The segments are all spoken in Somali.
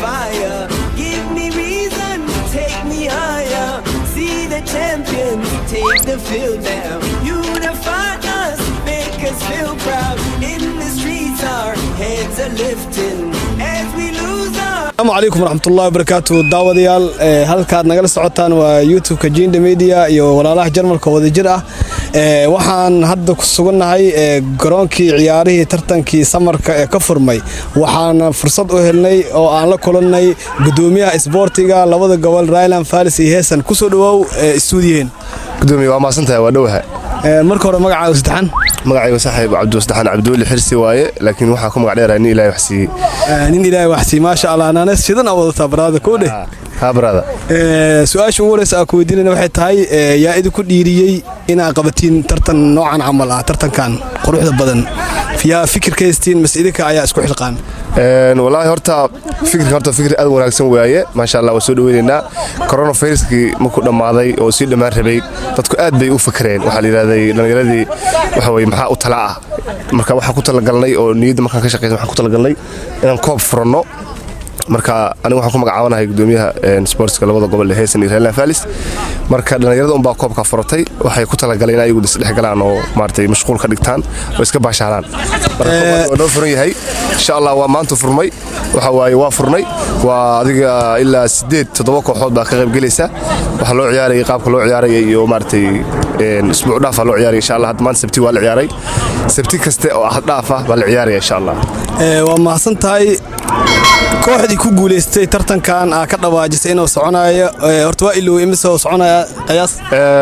fire. Give me reason, take me higher. See the champions, take the field now. Unify us, make us feel proud. In the streets our heads are lifting as we lose our. السلام عليكم ورحمة الله وبركاته داوديال halkaad nagala socotaan waa YouTube-ka Jinda Media iyo walaalaha Jarmalka wada jir ah waxaan hadda ku sugannahay garoonkii ciyaarihii tartankii samarka ee ka furmay waxaan fursad u helnay oo aan la kulannay gudoomiyaha isboortiga labada gobol Rhineland Palace iyo Heesan ku soo dhawow stuudiyeen gudoomiyaha waa maasantahay waa dhawaha marka hore magacaaga saddexan magacayga saaxiib Cabdustaxan Cabduuli Xirsi waaye laakiin waxa ku magac dheeraa nin Ilaahay waxsi nin Ilaahay waxsi ma sha Allah nanas sidan awada tabrada ku dheh ha brada su'aasha ugu horeysa ku weydiinayna waxay tahay yaa idinku dhiiriyay in aad qabatiin tartan noocan camal ah tartankan quruxda badan fiya fikirkaystiin mas'idinka ayaa isku xilqaan والله horta fikir aad wanaagsan waaye ma sha Allah soo dhaweynaa coronavirus-kii markuu dhamaaday oo si dhamaan rabay dadku aad bay u fakareen waxa la yiraahday dhalinyaradii waxa way maxaa u tala ah marka waxa ku tala galnay oo niyadda markaan ka shaqeeyay waxa ku tala galnay inaan koob furno marka anigu waxaan ku magacaabanahay gudoomiyaha sportska labada gobol ee Heesan iyo Rhineland Palace marka dhalinyarada baa koobka furatay waxay ku tala galeen ayagu dhex galaan oo maartay mashquul ka dhigtaan oo iska baashaalaan marka oo furan yahay insha Allah waa maanta furmay waxa waaye waa furnay waa adiga ilaa 8-7 kooxood baa ka qayb galaysa waxa loo ciyaaray qaabka loo ciyaaray iyo maartay isbuuc dhaaf loo ciyaaray insha Allah maanta sabti waa la ciyaaray sabti kaste oo ahad dhaaf ah baa la ciyaaray insha Allah waa mahadsantahay kooxdii ku guuleystay tartankan ka dhawaajisay inuu soconayo horta waa ilaa imisa soconaya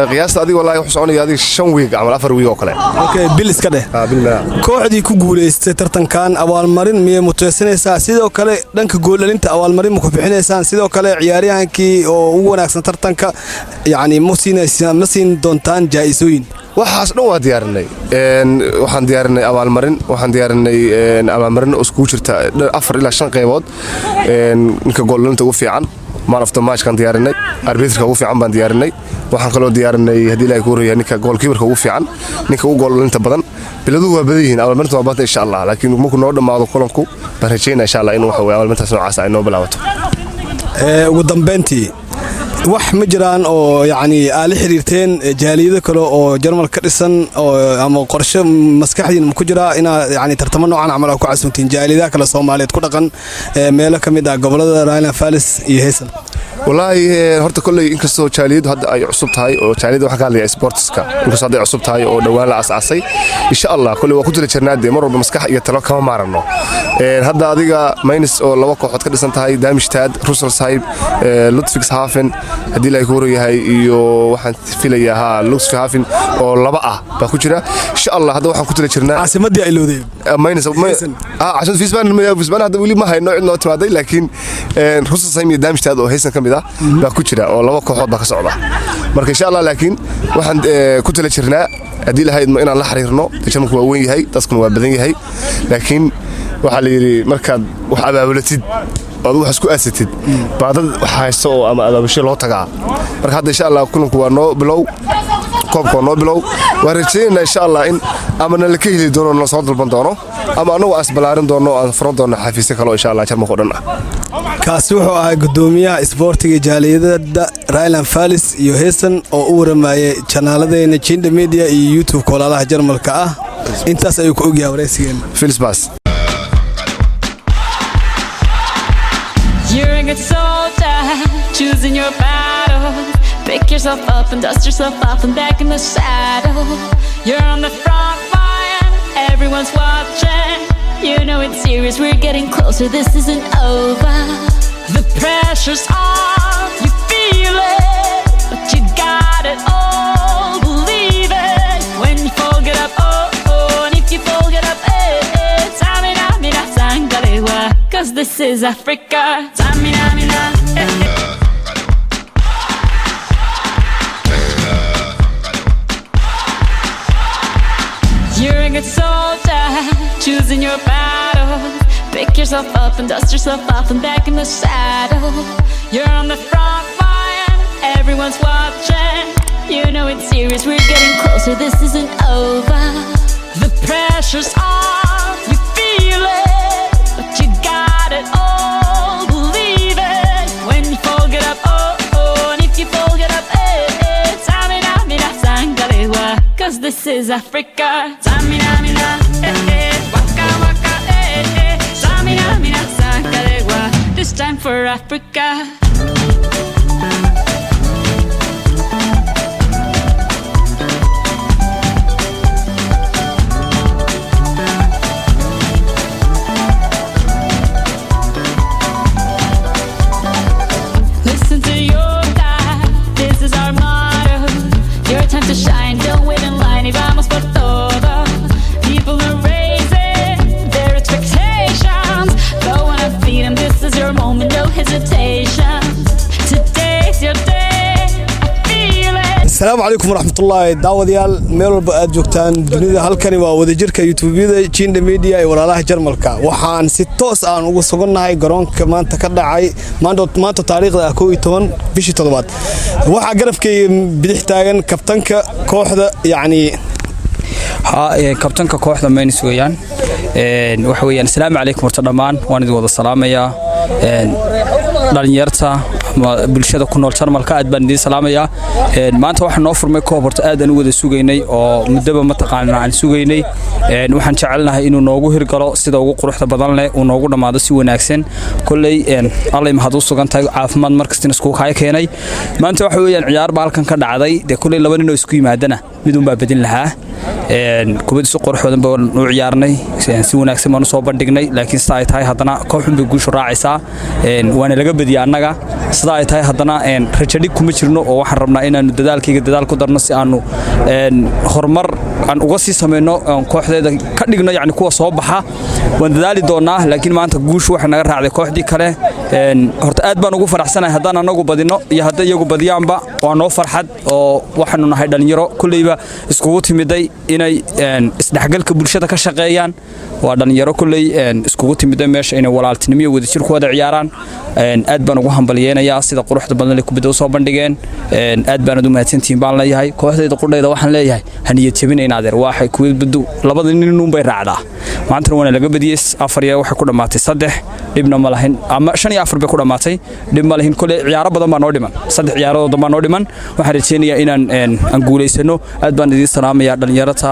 qiyaasta adiga wallahi wuxuu soconaya adiga 5 week ama 4 week oo kale okay bil iska dheh billah kooxdii ku guuleystay tartankan abaalmarin miyay mutaysanaysaa sidoo kale dhanka goolalinta abaalmarin ma ku bixinaysaan sidoo kale ciyaaryahankii oo ugu wanaagsan tartanka yani ma siin doontaan jaaisooyin waxaas dhan waa diyaarinay waxaan diyaarinay abaalmarin oo isku jirta 4 ilaa 5 qaybood ninka goolalinta ugu fiican man of the match kan diyaarinay arbitrka ugu fiican baan diyaarinay waxaan kaloo diyaarinay hadii Ilaahay ku horeeyay ninka goalkeeperka ugu fiican ninka ugu goolalinta badan biladuhu waa badan yihiin abaalmarinta waa badan insha Allah laakiin markuu noo dhamaado kulanku baan rajaynaa insha Allah inuu waxa weeye abaalmarintaas noocaas ay noo bilaabato ugu dambeyntii wax ma jiraan oo yani aad la xiriirteen jaaliyada kale oo Jarmal ka dhisan oo ama qorshe maskaxdiina ku jira ina yani tartamo noocan amal ku caasuntiin jaaliyada kale Soomaaliyeed ku dhaqan meelo kamid ah gobolada Rhineland Palace iyo Heesan wallahi horta kulay inkastoo jaaliyadu hadda ay cusub tahay oo jaaliyada waxa ka hadlaya sportska inkastoo hadda ay cusub tahay oo dhawaan la asaasay insha Allah kulay waa ku tala jirnaade mar walba maskax iyo talo kama maarano hadda adiga minus oo laba kooxood ka dhisan tahay Darmstadt Rüsselsheim Ludwigshafen hadii la ku horeeyahay iyo waxaan filayaa Ludwigshafen oo laba ah baa ku jira insha Allah hadda waxaan ku tala jirnaa caasimadii ay looday minus عشان في اسبان هذا ولي ما هي نوع نوع تمادي لكن Rüsselsheim iyo Darmstadt oo Heesan kamid baa ku jira oo laba kooxood baa ka socda marka insha Allah laakiin waxaan ku tala jirnaa hadii la haydo inaan la xiriirno Jarmalku waa weyn yahay dadkuna waa badan yahay laakiin waxa la yiri markaad wax abaabulatid oo wax isku aasatid baadad waxa haysto ama abaabusho loo tagaa marka hadda insha Allah kulanku waa noo bilow koobka noo bilow waa rajaynaa insha Allah in amana la ka heli doono la soo dalban doono ama anagu asbalaarin doono aan furan doono xafiis kale insha Allah Jarmalku dhan ah kaasi wuxuu ahaa gudoomiyaha isboortiga jaaliyada Rhineland Palace iyo Heesan oo u waramayay channeladeena Jinda Media iyo YouTube walaalaha Jarmalka ah intaas ayuu ku ogyahay wareysigeen Filsbas You're a good soldier, choosing your battle. Pick yourself up and dust yourself off and back in the saddle. You're on the front line, everyone's watching. You know it's serious, we're getting closer, this isn't over. The pressure's on, you feel it, but you got it all, believe it. When you fall, get up, oh, oh, and if you fall, get up, eh, eh. Samina, mina, sangalewa, 'cause this is Africa. Samina, mina, eh, eh. You're a good soldier, choosing your battle. Pick yourself up and dust yourself off and back in the saddle. You're on the front line, everyone's watching. You know it's serious, we're getting closer, this isn't over. The pressure's on, you feel it, but you got it all, believe this is Africa. Samina, mina, waka, waka, Samina, mina, sakalegua. This time for Africa. Listen to your God, this is our motto. Your time to shine, don't wait in line. Y vamos por todo. People are raising their expectations. Go on and feed them, this is your moment, no hesitation. Today's your day, I feel it. السلام عليكم ورحمة الله داوديال ميل بقى جوكتان دنيا هالكني وودجرك يوتيوبيدا جيندا ميديا ولا جرمالكا وحان ستوس aan ugu sugannahay garoonka maanta ka dhacay maanta taariikhda 12 bishii 7 waxa garabkay bidix taagan kabtanka kooxda yani kabtanka kooxda Mainz weeyaan waxa weeyaan assalaamu calaykum warta dhamaan waan idin wada salaamayaa dhalinyarta bulshada ku nool Jarmalka aad baan idin salaamayaa maanta waxaan noo furmay koob horta aad aan u wada sugaynay oo muddo ma taqaanaa aan sugaynay waxaan jecelnahay inuu noogu hirgalo sida ugu quruxda badan leh uu noogu dhamaado si wanaagsan kulay Allah ma hadu sugan tahay caafimaad markasta isku kay keenay maanta waxa weeyaan ciyaar baalkan ka dhacday de kulay laba nin oo isku yimaadana mid un baa bedin lahaa kubadda si qurux badan baan u ciyaarnay si wanaagsan baan soo bandhignay laakiin sida ay tahay hadana kooxun bay guusha raacaysaa waana laga badiyay annaga sida ay tahay hadana rajo dhig kuma jirno oo waxaan rabnaa inaanu dadaalkayga dadaal ku darno si aanu horumar aan uga sii sameeyno kooxdeeda ka dhigno yani kuwa soo baxa waan dadaali doonaa laakiin maanta guushu waxa naga raacday kooxdii kale horta aad baan ugu faraxsanahay hadaan anagu badino iyo hadda iyagu badiyaanba waa noo farxad oo waxaanu nahay dhalinyaro kullayba iskugu timiday inay isdhaxgalka bulshada ka shaqeeyaan waa dhalinyaro kullay iskugu timiday meesha inay walaaltinimo iyo wadajir ku wada ciyaaraan aad baan ugu hambalyeeynaya sida quruxda badan leh kubadda soo bandhigeen aad baan u mahadsantiin baan leeyahay kooxdeeda qudheeda waxaan leeyahay haniyad jabinayna adeer waxay kubaddu labada nin uun bay raacdaa maanta waana laga badiyay 4 waxay ku dhamaatay 3 dibna ma lahayn ama 5 iyo 4 bay ku dhamaatay dib ma lahayn kulay ciyaaro badan baa noo dhiman 3 ciyaarood baa noo dhiman waxaan rajeynayaa inaan aan guuleysano aad baan idin salaamayaa dhalinyarada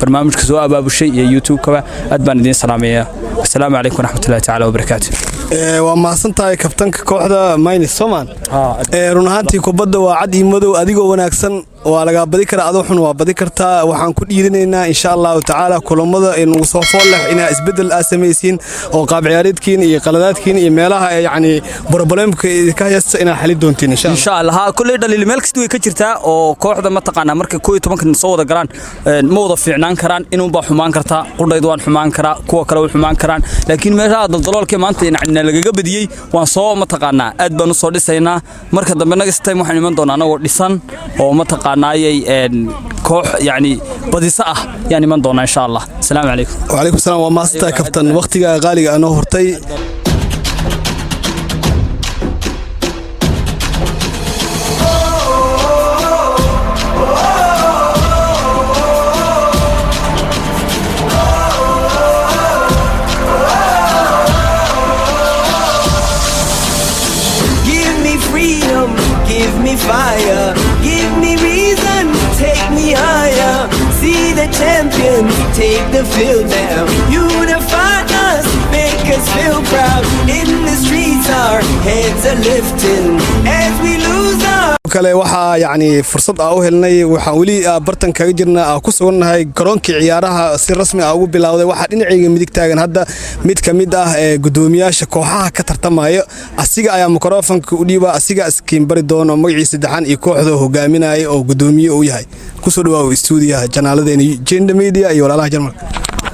barnaamijka soo abaabushay iyo YouTube-ka aad baan idin salaamayaa assalaamu calaykum waraxmatullaahi ta'ala wabarakaatuh waa maasantahay kabtanka kooxda Mainz Soman run ahaantii kubadda waa cad iyo madow adigoo wanaagsan waa laga badi karaa adoo xun waa badi kartaa waxaan ku dhiirinaynaa insha Allah ta'ala kulamada inuu soo fooleh ina isbedel sameeysiin oo qaab ciyaareedkiin iyo qaladaadkiin iyo meelaha yani problemka ka haysta ina xalin doontiin insha Allah kulli dhaliil meel kasta way ka jirtaa oo kooxda ma taqaana marka 12 soo wada galaan ma wada fiicnaan karaan inuu baa xumaan kartaa qudhaydu waan xumaan karaa kuwa kale way xumaan karaan laakiin meesha daldaloolka maanta ina lagaga badiyay waan soo ma taqaana aad baan u soo dhisaynaa marka dambe naga time waxaan iman doonaa anagoo dhisan oo ma taqaanaayay koox yani badisa ah yani iman doonaa insha Allah assalaamu calaykum wa calaykum salaam waa maasta kabtan waqtiga qaaliga anoo hortay Give me fire, give me reason, take me higher. See the champions take the field now. Unify us, make us feel proud. In the streets our heads are lifting as we lose our kale waxa yani fursad aan u helnay waxaan wali bartan kaga jirnaa ku suganahay garoonkii ciyaaraha si rasmi ah ugu bilowday waxa dhinacayga midig taagan hadda mid kamid ah gudoomiyaasha kooxaha ka tartamaya asiga ayaa mikrofoonka u dhiiba asiga iskiin bari doono magaciisa saddexan iyo kooxda hogaaminaya oo gudoomiye uu yahay ku soo dhawaaw stuudiyaha janaaladeena Gender Media iyo walaalaha Jarmalka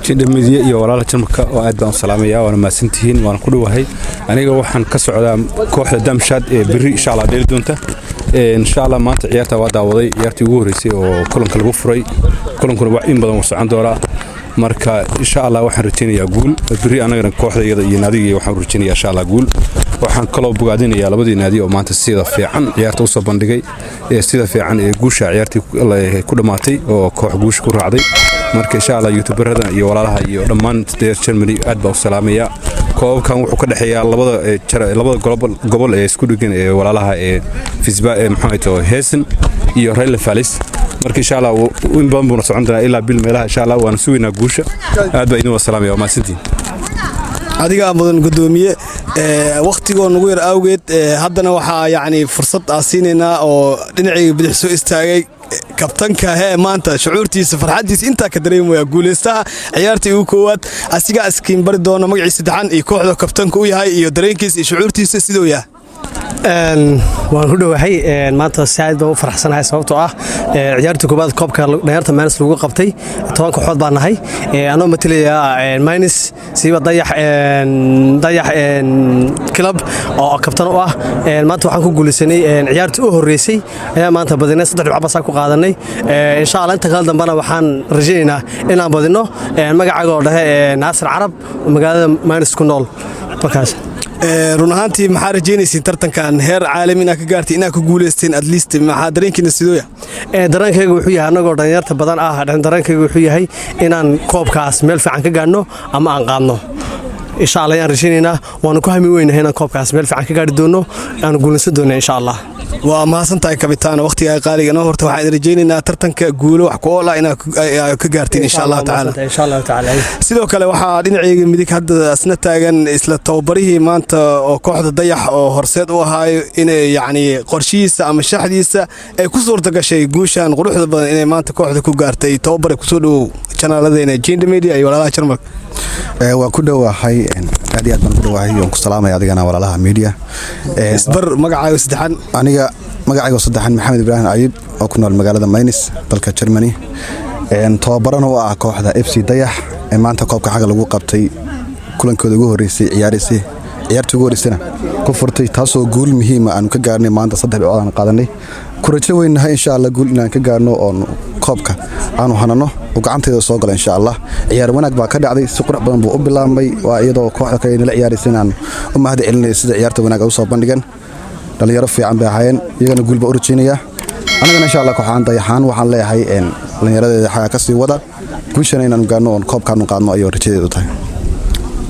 Gender Media iyo walaalaha Jarmalka oo aad baan salaamayaa waana maasantihiin waan ku dhawahay aniga waxaan ka socdaa kooxda Damshad ee biri insha Allah dheeli doonta insha Allah maanta ciyaarta waa daawaday ciyaartii ugu horeysay oo kulanka lagu furay kulankuna wax in badan socon doona marka insha Allah waxaan rajaynayaa guul biri anagana kooxdayada iyo naadiga waxaan rajaynayaa insha Allah guul waxaan kaloo bogaadinayaa labadii naadi oo maanta sida fiican ciyaarta u soo bandhigay sida fiican ee guusha ciyaartii ku dhamaatay oo koox guush ku raacday marka insha Allah youtuberada iyo walaalaha iyo dhammaan Germany aad baa u salaamaya koobkan wuxuu ka dhaxeeyaa labada gobol ee isku dhigan ee walaalaha ee Fisba ee maxay tahay Hessen iyo Rheinland-Pfalz marka insha Allah in badan buu socon doonaa ilaa bil meelaha insha Allah waan sugaynaa guusha aad baa idin wasalaamaya waa maasantiin adiga mudan gudoomiye waqtigoon ugu yar awgeed haddana waxaa yacni fursad aan siinaynaa oo dhinacii bidix soo istaagay kabtanka maanta shucuurtiisa farxadiisa intaa ka dareemaya guuleystaha ciyaartii ugu koowaad asiga iskiin bari doona magaciisa saddexan iyo kooxda kabtanka u yahay iyo dareenkiisa iyo shucuurtiisa sidoo yahay waan ku dhowahay maanta saacid baan u faraxsanahay sababtoo ah ciyaartii koobaad koobka dhalinyarta Minus lagu qabtay 10 kooxood baan nahay anoo matalaya Minus siiba dayax club oo kabtan u ah maanta waxaan ku guuleysanay ciyaartii u horeysay ayaa maanta badinay 3 dhibco bas ku qaadanay insha Allah inta kala dambana waxaan rajaynaynaa inaan badino magacaaga oo dhahay Naasir Carab magaalada Minus ku nool markaas run ahaantii maxaa rajaynaysiin tartankan heer caalami inaad ka gaartay inaad ku guuleysteen at least maxaa dareenkiina sidoo yahay dareenkayga wuxuu yahay anagoo dhalinyarta badan ah dareenkayga wuxuu yahay inaan koobkaas meel fiican ka gaarno ama aan qaadno insha Allah ayaan rajaynaynaa waanu ku hami weynahay inaan koobkaas meel fiican ka gaari doono aan guuleysan doono insha Allah waa mahadsantahay kabitaan waqtiga qaaliga noo horta waxaan rajaynaynaa tartanka guulo wax ku ool ah inaad ka gaartiin insha Allah taala sidoo kale waxaa dhinacayga midig hadda asna taagan isla tababarihii maanta oo kooxda dayax oo horseed u ahaayo inay yacni qorshihiisa ama shaxdiisa ay ku suurta gashay guushan quruxda badan inay maanta kooxda ku gaartay tababar ku soo dhawow channeladeena Jinda Media iyo walaalaha Jarmalka waan ku dhowahay aad iyo aad baan ku dhowahay oo ku salaamay adigana walaalaha media isbar magacaaga saddexan aniga magacayga saddexan Maxamed Ibrahim Ayib oo ku nool magaalada Mainz dalka Germany tababarana waa kooxda FC Dayax maanta koobka xaga lagu qabtay kulankooda ugu horeysay ciyaartii ugu horeysayna ku furtay taasoo guul muhiim ah aan ka gaarnay maanta 3 dhibcood aan qaadanay ku rajo weynahay insha Allah guul inaan ka gaarno oo koobka aanu hanano oo gacanteeda soo galay insha Allah ciyaar wanaag baa ka dhacday si qurux badan buu u bilaabmay waa iyadoo kooxda kale la ciyaaraysan aan u mahad celinay sida ciyaarta wanaag u soo bandhigan dhalinyaro fiican bay ahaayeen iyagana guul baa u rajaynaya anagana insha Allah kooxaan dayaxaan waxaan leeyahay dhalinyaradeeda xaga ka sii wada guushana inaan gaarno oo koobkaan qaadno ayuu rajadeedu tahay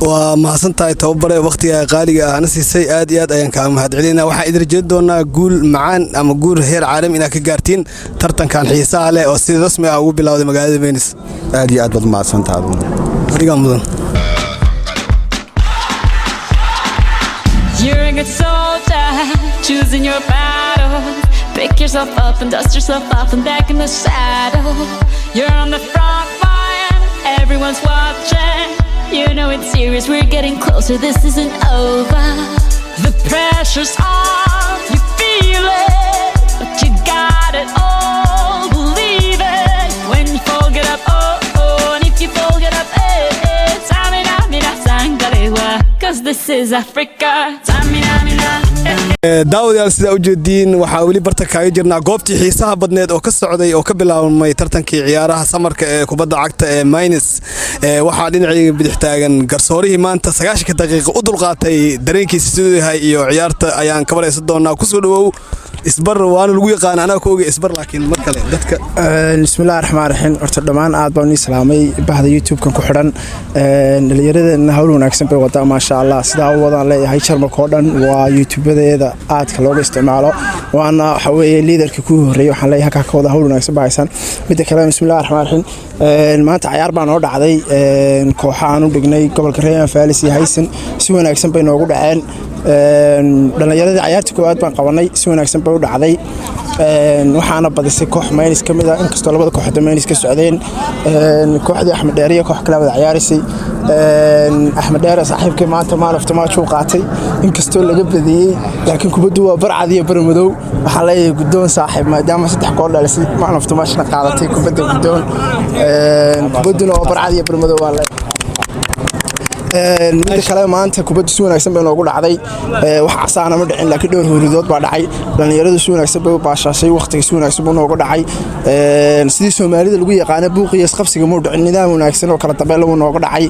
waa mahadsantahay tababare waqtiga qaaliga ah ana siisay aad iyo aad ayaan ka mahad celinaa waxaan idin rajayn doonaa guul macaan ama guul heer caalami inaad ka gaartiin tartankan xiisaha leh oo si rasmi ah ugu bilowday magaalada Mainz aad iyo aad baad mahadsantahay adiga mudan You're a good soldier, choosing your battles. Pick yourself up and dust yourself off and back in the saddle. You're on the front line, everyone's watching. You know it's serious, we're getting closer, this isn't over. The pressure's on, you feel it, but you got it all, believe it. When you fall, get up, oh, oh, and if you fall, get up, eh, eh. Samina, mina, sangalewa, cause this is Africa. Samina, mina, eh, eh. daawadayaal sida u jeediin waxa wali barta kaaga jirnaa goobtii xiisaha badneed oo ka socday oo ka bilaabmay tartankii ciyaaraha samarka ee kubadda cagta ee Mainz waxa dhinacii bidix taagan garsoorihii maanta 90 daqiiqo u dulqaatay dareenkiisa sidoo yahay iyo ciyaarta ayaan ka wareysan doonaa ku soo dhawow isbar waana lagu yaqaan anaa ku ogeey isbar laakiin mar kale dadka bismillaahir rahmaanir rahiim horta dhamaan aad baan u salaamay bahda YouTube kan ku xiran dhalinyarada hawl wanaagsan bay wadaa ma sha Allah sida uu wadaan leeyahay Jarmalka oo dhan waa YouTubeadeeda aadka looga isticmaalo waana waxa weeye leaderka ku horeeyay waxaan leeyahay ka wada hawl wanaagsan baaysan mid kale bismillaahir rahmaanir rahiim maanta ciyaar baan oo dhacday kooxahan u dhignay gobolka Reer Falis iyo Haysan si wanaagsan bay noogu dhaceen dhalinyarada ciyaarta koowaad baan qabanay si wanaagsan bay u dhacday waxaana badisay koox Mainz kamid ah inkastoo labada kooxood Mainz ka socdeen kooxda Axmed Dheer iyo koox kale wada ciyaarisay Axmed Dheer saaxiibkii maanta man of the match uu qaatay inkastoo laga badiyay laakiin kubaddu waa barcad iyo barmadow waxa la yeeyay gudoon saaxiib maadaama 3 gool dhalisay man of the match na qaadatay kubadda gudoon kubadduna waa barcad iyo barmadow waa mid kale maanta kubaddu si wanaagsan bay noogu dhacday wax casaana ma dhicin laakiin dhowr huridood baa dhacay dhalinyaradu si wanaagsan bay u baashaashay waqtiga si wanaagsan buu noogu dhacay sidii Soomaalida lagu yaqaan buuqiyo isqabsiga muu dhicin nidaam wanaagsan oo kala dambeyn lagu noogu dhacay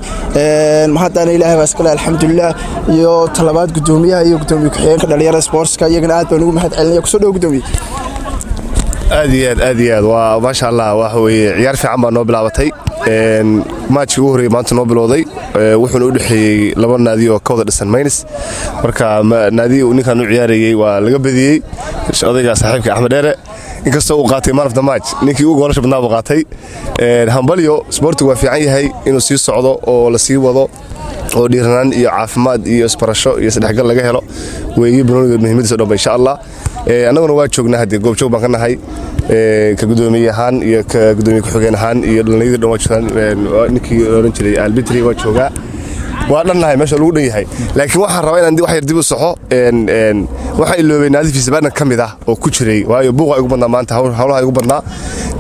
ma haddana Ilaahay baa iskale alxamdulillah iyo talabaad gudoomiyaha iyo gudoomiye ku-xigeenka dhalinyarada sportska iyagana aad baan ugu mahad celinaya ku soo dhaw gudoomiye aad iyo aad waa ma sha Allah waxa weeye ciyaar fiican baa noo bilaabatay matchkii ugu horeeyay maanta noo bilowday wuxuuna u dhaxeeyay laba naadi oo ka wada dhisan Mainz marka naadi uu ninkan u ciyaarayay waa laga badiyay odayga saaxiibka Axmed Dheere inkastoo uu qaatay man of the match ninkii ugu goolasha badnaa buu qaatay hambalyo sportigu waa fiican yahay inuu sii socdo oo la sii wado oo dhiiranaan iyo caafimaad iyo isbarasho iyo sadexgal laga helo weeyii banooniga muhiimadiisa dhanba insha Allah annaguna waa joognaa hadii goobjoog baan ka nahay ka gudoomiye ahaan iyo ka gudoomiye ku-xigeen ahaan iyo dhalinyarada dhan waa joogaan ninkii oran jiray Albitri waa joogaa waa dhannahay meesha lagu dhan yahay laakiin waxaan rabaa inaan wax yar dib u saxo waxaa iloobay naadi Fiisbaadan ka mid ah oo ku jiray waayo buuqa ugu badnaa maanta hawlaha ugu badnaa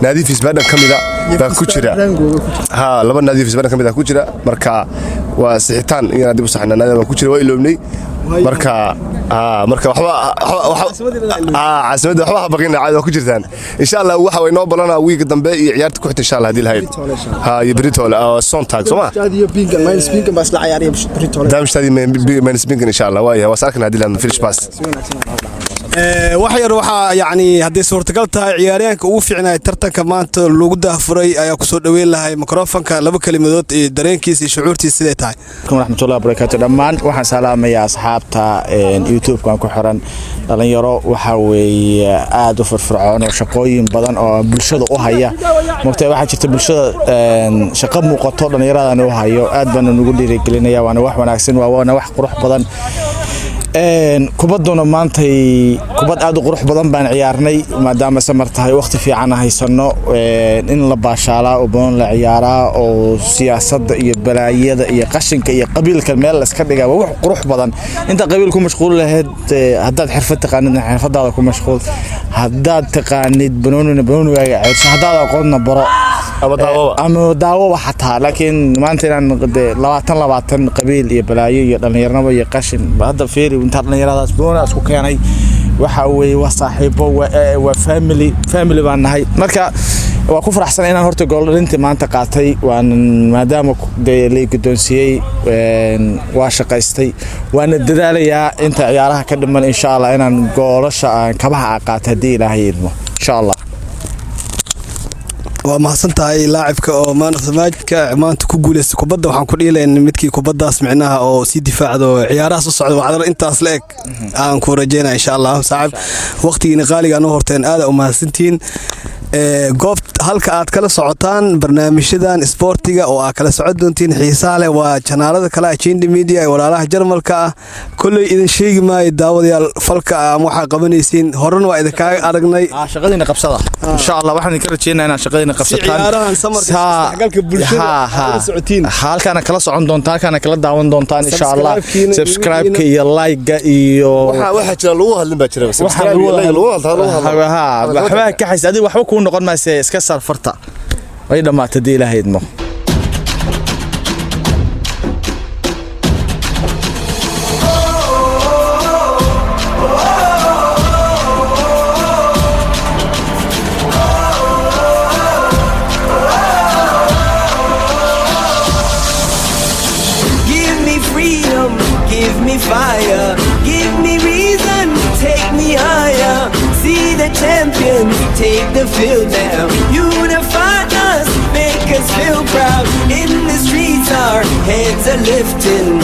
naadi Fiisbaadan ka mid ah baa ku jira laba naadi Fiisbaadan ka mid ah ku jira marka waa sixitaan inaan dib u saxnaa naadi ku jira waa iloobnay marka waxba caasimada waxba baqina caadi ku jirtaan insha Allah waxa way noo balana wiiga dambe iyo ciyaarta ku xigta insha Allah hadii la hayro iyo Brito Sonntag soma iyo Bingan minus Bingan bas la ciyaariyo Brito damshtaadi minus Bingan insha Allah waa saarkan hadii la finish pass wax yar waxa yani hadii suurtagal tahay ciyaaryahanka ugu fiicnaa tartanka maanta lagu daafuray ayaa ku soo dhaweyn lahay mikrofonka laba kalimadood ee dareenkiisa iyo shucuurtiisa sidee tahay raxmatullaahi barakaatu dhammaan waxaan salaamayaa asxaabta YouTube-kan ku xiran dhalinyaro waxa weeye aad u firfircoon oo shaqooyin badan oo bulshada u haya martay waxa jirta bulshada shaqo muuqato dhalinyaradan u hayo aad baan ugu dhiirigelinayaa waana wax wanaagsan waana wax qurux badan kubaduna maantay kubad aad u qurux badan baan ciyaarnay maadaama samar tahay waqti fiican haysano in la baashaala oo boon la ciyaaraa oo siyaasadda iyo balaayada iyo qashinka iyo qabiilka meel la iska dhigaa wax qurux badan inta qabiil ku mashquul lahayd haddaad xirfad taqaanid xirfadaada ku mashquul haddaad taqaanid banooniga ciyaarso haddaad aqoonna baro ama daawo xataa laakiin maanta inaan 20 qabiil iyo balaayo iyo dhalinyarnimo iyo qashin hadda fiiri inta dhalinyaradaas boona isku keenay waxa weeye waa saaxiibo waa family baan nahay marka waa ku faraxsan inaan horta gool dhalintii maanta qaatay waan maadaama la guddoonsiyay waa shaqaystay waana dadaalayaa inta ciyaaraha ka dhiman insha Allah inaan goolasha kabaha qaatay hadii Ilaahay idmo insha Allah waa mahadsantahay laacibka oo man of the match ka maanta ku guuleystay kubadda waxaan ku dhiilaynaa midkii kubaddaas micnaha oo si difaacdo ciyaaraha soo socda wacdar intaas la eg aan ku rajeynaa insha Allah saaxib waqtigiina qaaliga noo horteen aad u mahadsantiin goob halka aad kala socotaan barnaamijyadan sportiga oo aad kala socon doontiin xiisaha leh waa janaalada kale Jinda Media ee walaalaha Jarmalka ah kulay idin sheegi maayo daawadayaal falka ama waxa qabanaysiin horena waa idin kaaga aragnay shaqadiina qabsada insha Allah waxaan ka rajeynaynaa shaqadiina qabsataan galka bulshada socotiin halkaana kala socon doontaan halkaana kala daawan doontaan insha Allah subscribe-ka iyo like-ga iyo waxa jira lagu hadlin baa jira subscribe iyo like lagu hadlo waxba ka xisadi waxba ku noqon ma iska sarfarta way dhamaatay Ilaahay idmo Give me freedom, give me fire, give me reason, take me higher. See the champions take the field now. Unify us, make us feel proud. In the streets our heads are lifting.